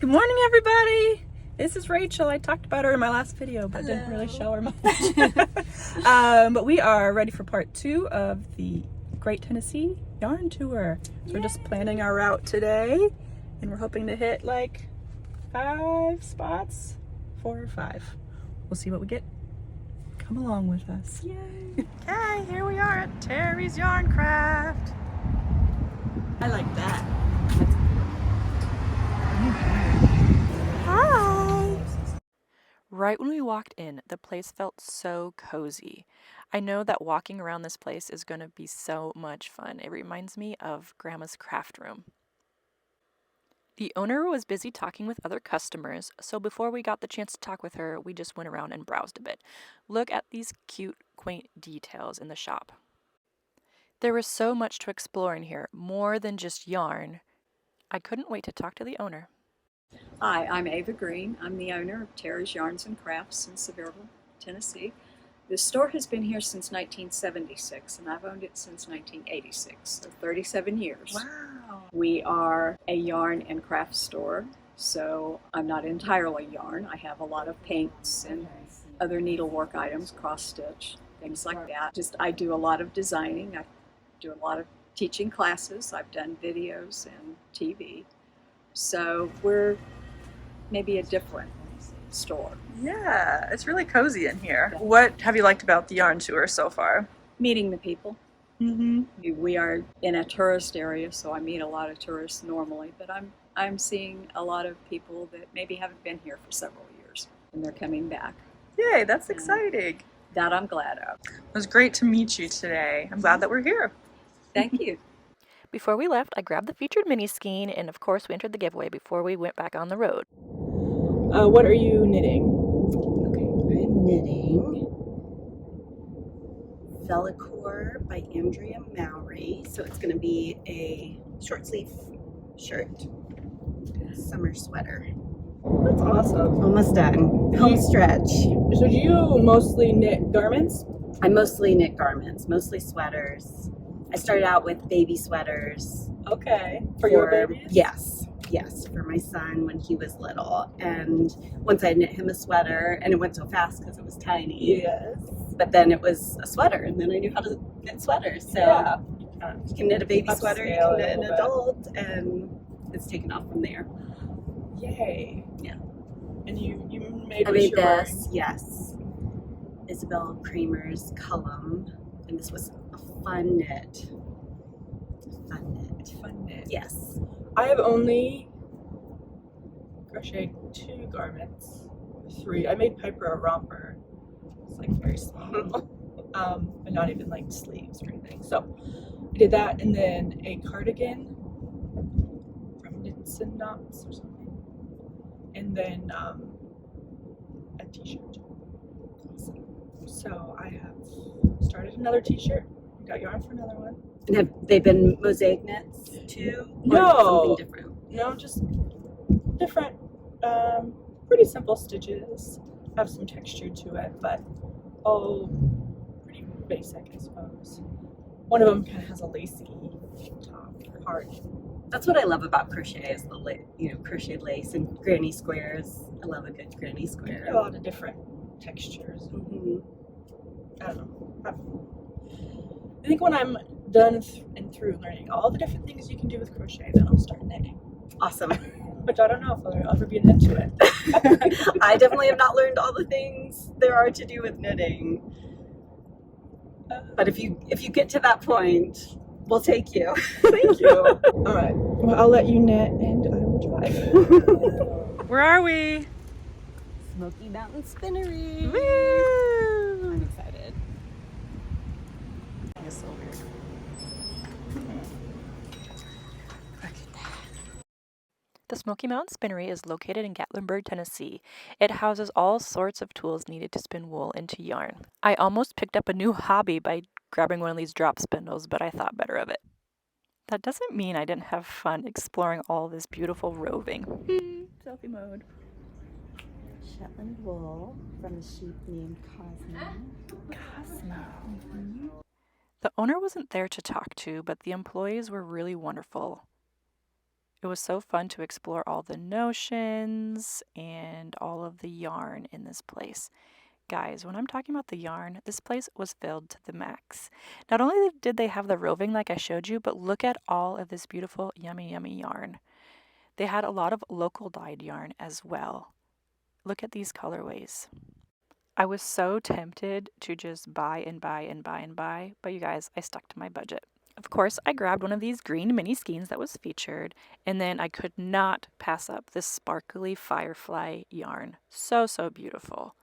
Good morning, everybody. This is Rachel. I talked about her in my last video, but didn't really show her much. But we are ready for part 2 of the Great Tennessee Yarn Tour. So we're just planning our route today, and we're hoping to hit like 5 spots, 4 or 5. We'll see what we get. Come along with us. Yay! Okay, here we are at Terry's Yarn Craft. I like that. Hi! Right when we walked in, the place felt so cozy. I know that walking around this place is going to be so much fun. It reminds me of Grandma's craft room. The owner was busy talking with other customers, so before we got the chance to talk with her, we just went around and browsed a bit. Look at these cute, quaint details in the shop. There was so much to explore in here, more than just yarn. I couldn't wait to talk to the owner. Hi, I'm Ava Green. I'm the owner of Terry's Yarns and Crafts in Sevierville, Tennessee. The store has been here since 1976, and I've owned it since 1986, so 37 years. Wow! We are a yarn and craft store, so I'm not entirely yarn. I have a lot of paints and other needlework items, cross-stitch, things like that. I do a lot of designing. I do a lot of teaching classes. I've done videos and TV. So we're maybe a different store. Yeah, it's really cozy in here. What have you liked about the yarn tour so far? Meeting the people. Mm-hmm. We are in a tourist area, so I meet a lot of tourists normally, but I'm seeing a lot of people that maybe haven't been here for several years, and they're coming back. Yay, that's exciting. That I'm glad of. It was great to meet you today. I'm glad that we're here. Thank you. Before we left, I grabbed the featured mini skein, and of course we entered the giveaway before we went back on the road. What are you knitting? Okay, I'm knitting Velocore by Andrea Mowry. So it's going to be a short sleeve shirt, summer sweater. That's awesome. Almost done. Home stretch. So do you mostly knit garments? I mostly knit garments, mostly sweaters. I started out with baby sweaters. Okay. For your babies? Yes, for my son when he was little. And once I knit him a sweater, and it went so fast because it was tiny. Yes. But then it was a sweater, and then I knew how to knit sweaters. So Yeah. you can knit a baby sweater, you Upscale can knit a an little adult, and it's taken off from there. Yay. Yeah. And you made I what made you're wearing. this, yes. Isabel Kramer's Cullum, and this was a fun knit. Fun knit. Yes. I have only crocheted 2 garments. 3. I made Piper a romper. It's like very small. But not even like sleeves or anything. So I did that, and then a cardigan from Knits and Knots or something. And then a t-shirt. So I have started another t-shirt. Got yarn for another one. And have they been mosaic knits too? Or No. something different? No, just different, pretty simple stitches. Have some texture to it, but all pretty basic, I suppose. One of them kind of has a lacy top part. That's what I love about crochet is the crocheted lace and granny squares. I love a good granny square. A lot of different textures. Mm-hmm. I don't know. I think when I'm done and through learning all the different things you can do with crochet, then I'll start knitting. Awesome. Which I don't know if I'll ever be into it. I definitely have not learned all the things there are to do with knitting. But if you get to that point, we'll take you. Thank you. All right. Well, I'll let you knit and I will drive. Where are we? Smoky Mountain Spinnery. Woo! I'm excited. It's so weird. The Smoky Mountain Spinnery is located in Gatlinburg, Tennessee. It houses all sorts of tools needed to spin wool into yarn. I almost picked up a new hobby by grabbing one of these drop spindles, but I thought better of it. That doesn't mean I didn't have fun exploring all this beautiful roving. Selfie mode. Shetland wool from a sheep named Cosmo. Cosmo. The owner wasn't there to talk to, but the employees were really wonderful. It was so fun to explore all the notions and all of the yarn in this place. Guys, when I'm talking about the yarn, this place was filled to the max. Not only did they have the roving like I showed you, but look at all of this beautiful, yummy, yummy yarn. They had a lot of local dyed yarn as well. Look at these colorways. I was so tempted to just buy and buy and buy and buy, but you guys, I stuck to my budget. Of course, I grabbed one of these green mini skeins that was featured, and then I could not pass up this sparkly firefly yarn. So, so beautiful.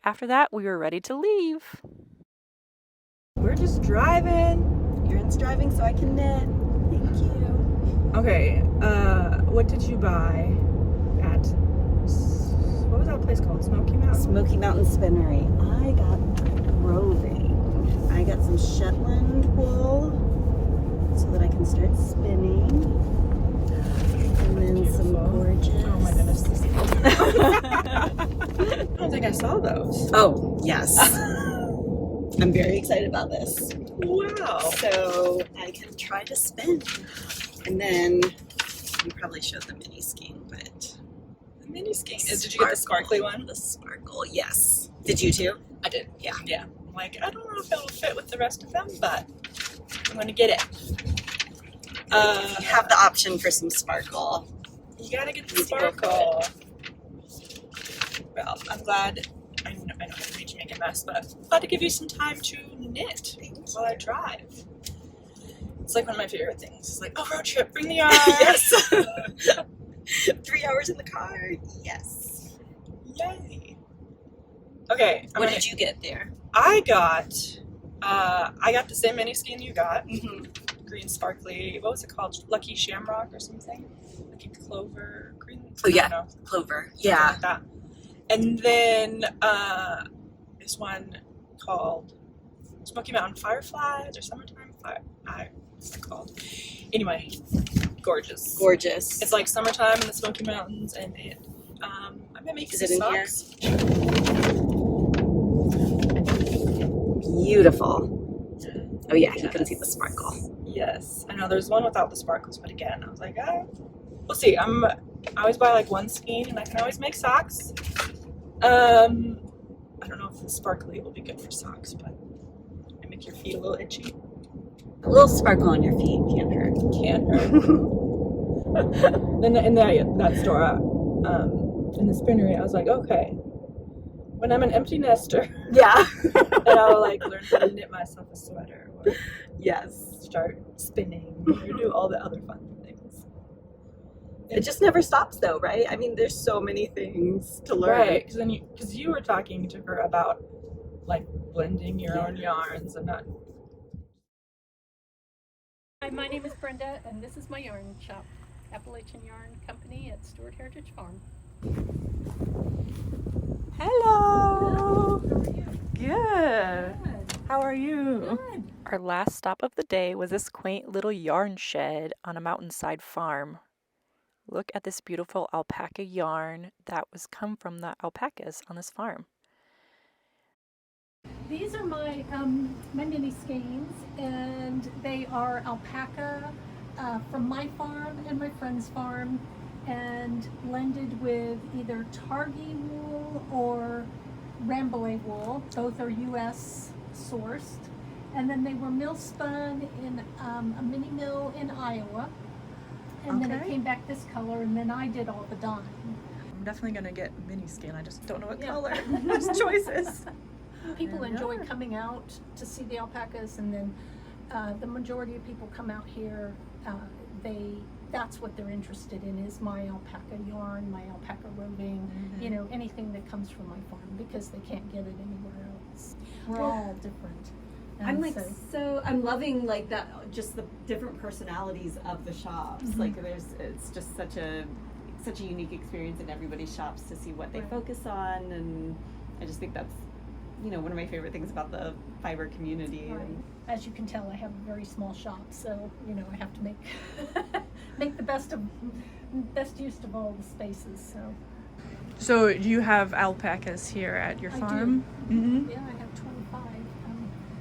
After that, we were ready to leave. We're just driving. Aaron's driving so I can knit. Thank you. Okay, what did you buy at, what was that place called? Smoky Mountain? Smoky Mountain Spinnery. I got roving. I got some Shetland wool so that I can start spinning. And then some gorgeous. Oh my goodness. I don't think I saw those. Oh, yes. I'm very excited about this. Wow. So I can try to spin. And then you probably showed the mini skein, but The mini skein. Did you get the sparkly one? The sparkle, yes. Did you too? I did. Yeah. Yeah. I'm like, I don't know if it'll fit with the rest of them, but I'm gonna get it. You have the option for some sparkle. You gotta get the Need to go for sparkle. Well, I'm glad. I know I made you make a mess, but I'm glad to give you some time to knit while I drive. It's like one of my favorite things. It's like, oh, road trip, bring the yarn. Yes. 3 hours in the car. Yes. Yay. Okay. What did you get there? I got the same mini skein you got. Mm-hmm. Green sparkly. What was it called? Lucky Shamrock or something? Lucky Clover. Green. Oh, yeah. I don't know. Clover. Something Yeah. like that. And then this one called Smoky Mountain Fireflies or Summertime Fire. What's it called? Anyway, gorgeous. Gorgeous. It's like summertime in the Smoky Mountains, and it. I'm gonna make Is some it in here? socks. Beautiful. Oh yeah, you can Yes. see the sparkle. Yes, I know there's one without the sparkles, but again, I was like, we'll see. I always buy like one skein, and I can always make socks. I don't know if the sparkly will be good for socks, but it make your feet a little itchy. A little sparkle on your feet can't hurt. Can't hurt. Then in that store, in the Spinnery, I was like, okay, when I'm an empty nester, Yeah. then I'll like learn how to knit myself a sweater or Yes. start spinning or do all the other fun things. It just never stops though, right? I mean, there's so many things to learn. Right, because you were talking to her about like blending your own yarns and not. Hi, my name is Brenda, and this is my yarn shop, Appalachian Yarn Company at Stewart Heritage Farm. Hello! How are you? Good. Good. How are you? Good. Our last stop of the day was this quaint little yarn shed on a mountainside farm. Look at this beautiful alpaca yarn that was come from the alpacas on this farm. These are my mini skeins, and they are alpaca from my farm and my friend's farm, and blended with either Targhee wool or Rambouillet wool. Both are U.S. sourced, and then they were mill spun in a mini mill in Iowa, and then it Okay. came back this color, and then I did all the dyeing. I'm definitely gonna get mini skin. I just don't know what Yeah. color. There's choices. People Yeah. enjoy coming out to see the alpacas, and then the majority of people come out here. That's what they're interested in, is my alpaca yarn, my alpaca roving, you know, anything that comes from my farm, because they can't get it anywhere else. We're all different. I'm And like I'm loving like that, just the different personalities of the shops. Mhm. Like it's just such a unique experience in everybody's shops to see what they Right. focus on, and I just think that's, you know, one of my favorite things about the fiber community. Right. As you can tell, I have a very small shop, so you know I have to make make the best use of all the spaces. So So you have alpacas here at your I farm? do. Mm-hmm. Yeah, I have 25,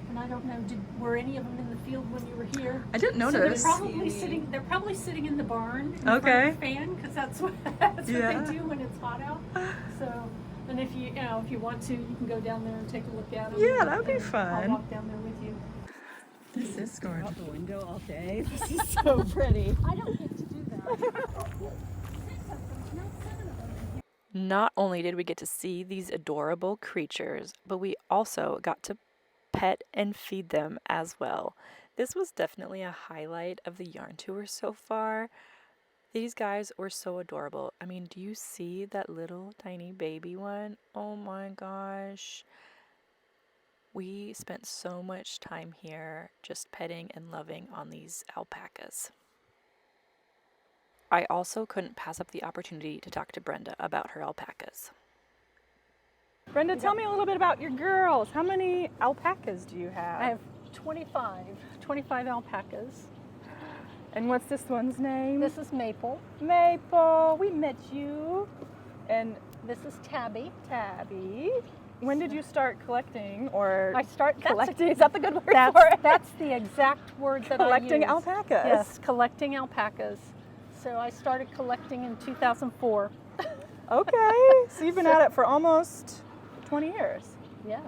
and I don't know, were any of them in the field when you were here? I didn't So notice. they're probably sitting in the barn in front Okay. of the fan, because that's what they Yeah. do when it's hot out. So, and if you want to, you can go down there and take a look at them. Yeah, that would be and fun. I'll walk down there with you. This is gorgeous. Out the window all day. This is so pretty. I don't get to do that. Not only did we get to see these adorable creatures, but we also got to pet and feed them as well. This was definitely a highlight of the yarn tour so far. These guys were so adorable. I mean, do you see that little tiny baby one? Oh my gosh. We spent so much time here just petting and loving on these alpacas. I also couldn't pass up the opportunity to talk to Brenda about her alpacas. Brenda, tell me a little bit about your girls. How many alpacas do you have? I have 25 alpacas. And what's this one's name? This is Maple. Maple. We met you. And This is Tabby. Tabby. When did you start collecting or I start collecting? Is that the good word for That's, it? that's the exact word that Collecting I use. alpacas. Yes, collecting alpacas. So I started collecting in 2004. Okay. So you've been at it for almost 20 years. Yes.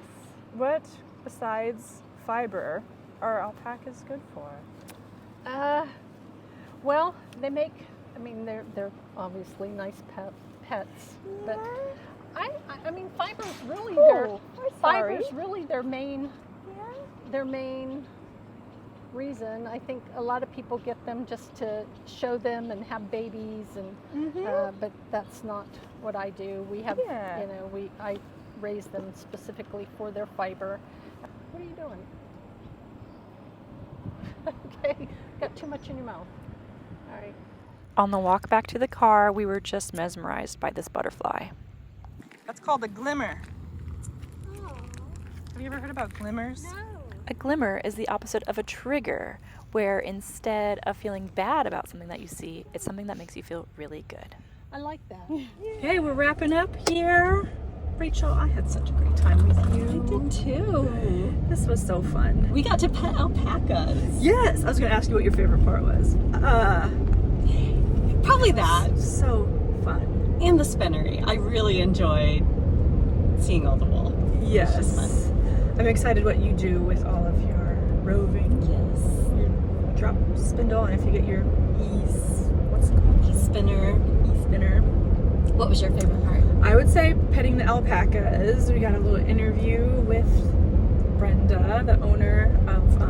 What besides fiber are alpacas good for? Well, they make. I mean, they're obviously nice pets, but I mean, fiber's really fiber's really their main reason. I think a lot of people get them just to show them and have babies, and but that's not what I do. We have, I raise them specifically for their fiber. What are you doing? Okay, got too much in your mouth. All right. On the walk back to the car, we were just mesmerized by this butterfly. That's called a glimmer. Have you ever heard about glimmers? No. A glimmer is the opposite of a trigger, where instead of feeling bad about something that you see, it's something that makes you feel really good. I like that. Okay, we're wrapping up here. Rachel, I had such a great time with you. I did too. This was so fun. We got to pet alpacas. Yes, I was going to ask you what your favorite part was. Probably that. So fun. And the spinnery. I really enjoyed seeing all the wool. Yes. It's just fun. I'm excited what you do with all of your roving. Yes. Your drop spindle, and if you get your what's it called? Spinner. E-spinner. What was your favorite part? I would say petting the alpacas. We got a little interview with Brenda, the owner of,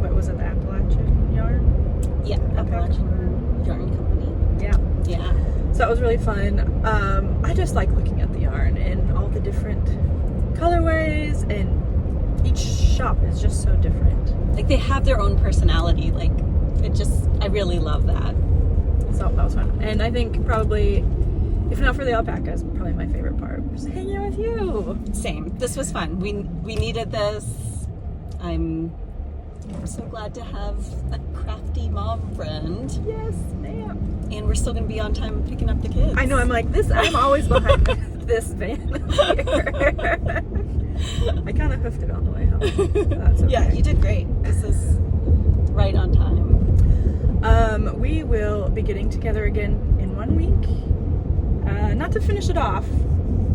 what was it, the Appalachian yarn? Yeah, Appalachian Yarn Company. Yeah. Yeah. So that was really fun. I just like looking at the yarn and all the different colorways, and each shop is just so different. Like they have their own personality. Like I really love that. So that was fun. And I think probably, if not for the alpacas, probably my favorite part was hanging out with you. Same. This was fun. We needed this. I'm so glad to have a crafty mom friend. Yes, ma'am. And we're still going to be on time picking up the kids. I know, I'm like, I'm always behind this van here. I kind of hoofed it on the way home. That's okay. Yeah, you did great. This is right on time. We will be getting together again in 1 week. Not to finish it off,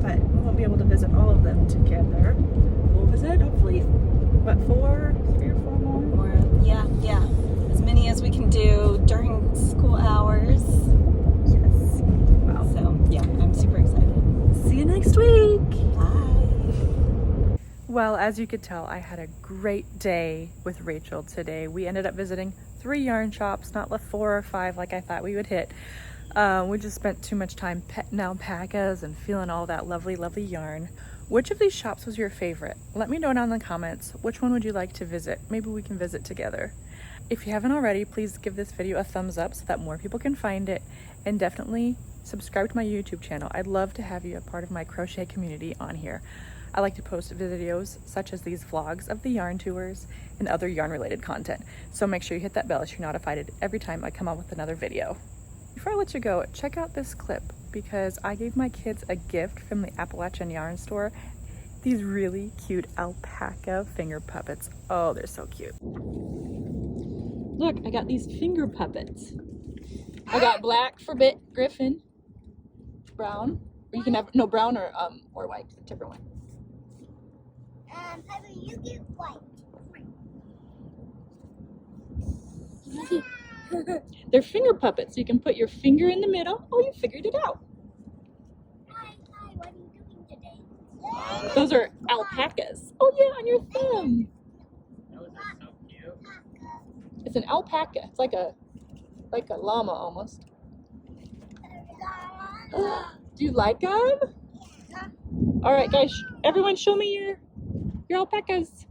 but we won't be able to visit all of them together. We'll visit, hopefully, what, 3 or 4 more? Yeah. As many as we can do during school hours. Yes. Wow. So, yeah, I'm super excited. See you next week. Bye. Well, as you could tell, I had a great day with Rachel today. We ended up visiting 3 yarn shops, not 4 or 5 like I thought we would hit. We just spent too much time petting alpacas and feeling all that lovely, lovely yarn. Which of these shops was your favorite? Let me know down in the comments. Which one would you like to visit? Maybe we can visit together. If you haven't already, please give this video a thumbs up so that more people can find it. And definitely subscribe to my YouTube channel. I'd love to have you a part of my crochet community on here. I like to post videos such as these vlogs of the yarn tours and other yarn related content. So make sure you hit that bell so you're notified every time I come out with another video. Before I let you go, check out this clip because I gave my kids a gift from the Appalachian yarn store these really cute alpaca finger puppets. Oh, they're so cute. Look, I got these finger puppets. I got black for Griffin, brown. Or you can have no brown or white, whichever one. Pepper, you get white. They're finger puppets. You can put your finger in the middle. Oh, you figured it out. Hi, what are you doing today? Those are alpacas. Oh yeah, on your thumb. Those are so cute. It's an alpaca. It's like a llama almost. Do you like them? All right, guys. Everyone, show me your alpacas.